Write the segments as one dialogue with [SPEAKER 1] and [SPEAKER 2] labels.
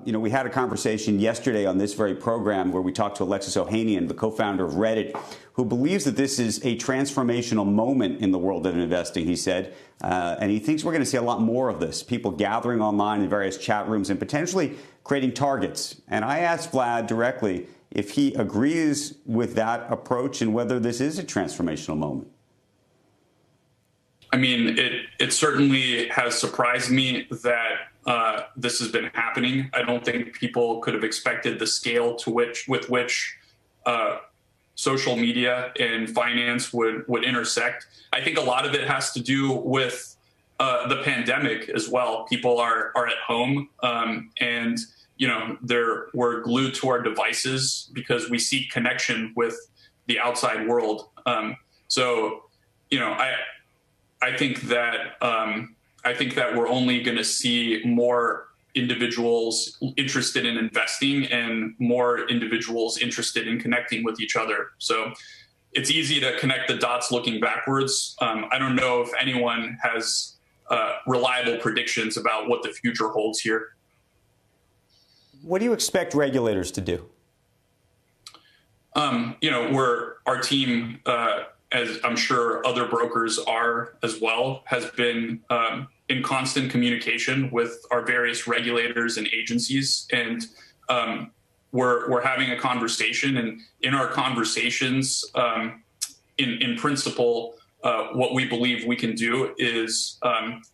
[SPEAKER 1] We had a conversation yesterday on this very program where we talked to Alexis Ohanian, the co-founder of Reddit, who believes that this is a transformational moment in the world of investing, he said. And he thinks we're going to see a lot more of this, people gathering online in various chat rooms and potentially creating targets. And I asked Vlad directly if he agrees with that approach and whether this is a transformational moment.
[SPEAKER 2] I mean, it certainly has surprised me that this has been happening. I don't think people could have expected the scale with which social media and finance would intersect. I think a lot of it has to do with the pandemic as well. People are at home and we're glued to our devices because we seek connection with the outside world. I think that we're only going to see more individuals interested in investing and more individuals interested in connecting with each other. So it's easy to connect the dots looking backwards. I don't know if anyone has reliable predictions about what the future holds here.
[SPEAKER 1] What do you expect regulators to do?
[SPEAKER 2] Our team, as I'm sure other brokers are as well, has been in constant communication with our various regulators and agencies. And we're having a conversation. And in our conversations, in principle, what we believe we can do is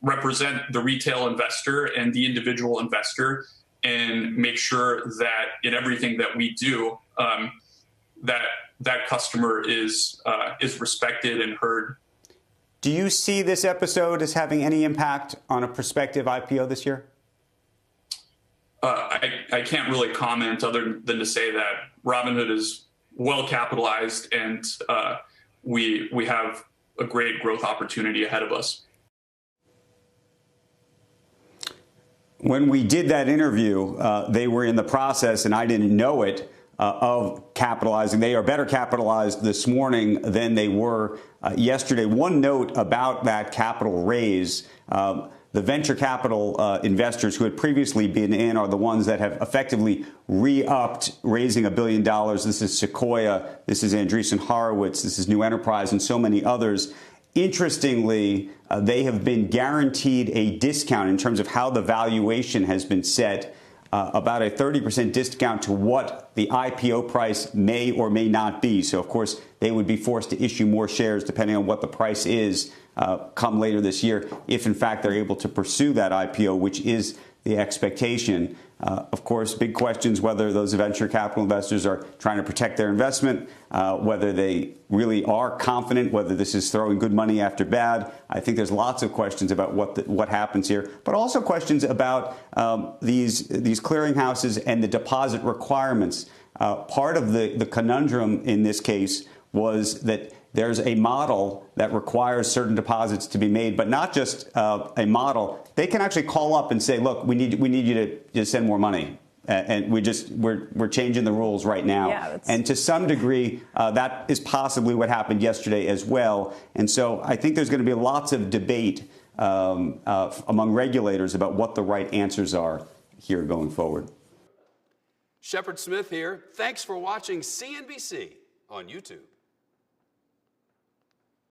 [SPEAKER 2] represent the retail investor and the individual investor and make sure that in everything that we do, that customer is respected and heard.
[SPEAKER 1] Do you see this episode as having any impact on a prospective IPO this year?
[SPEAKER 2] I can't really comment other than to say that Robinhood is well capitalized and we have a great growth opportunity ahead of us.
[SPEAKER 1] When we did that interview, they were in the process, and I didn't know it, of capitalizing. They are better capitalized this morning than they were yesterday. One note about that capital raise, the venture capital investors who had previously been in are the ones that have effectively re-upped, raising $1 billion. This is Sequoia, this is Andreessen Horowitz, this is New Enterprise, and so many others. Interestingly, they have been guaranteed a discount in terms of how the valuation has been set, about a 30% discount to what the IPO price may or may not be. So, of course, they would be forced to issue more shares depending on what the price is come later this year, if, in fact, they're able to pursue that IPO, which is the expectation. Of course, big questions whether those venture capital investors are trying to protect their investment, whether they really are confident, whether this is throwing good money after bad. I think there's lots of questions about what happens here, but also questions about these clearinghouses and the deposit requirements. Part of the conundrum in this case was that there's a model that requires certain deposits to be made, but not just a model. They can actually call up and say, look, we need you to just send more money. And we're changing the rules right now. Yeah, and to some degree, that is possibly what happened yesterday as well. And so I think there's going to be lots of debate among regulators about what the right answers are here going forward.
[SPEAKER 3] Shepard Smith here. Thanks for watching CNBC on YouTube.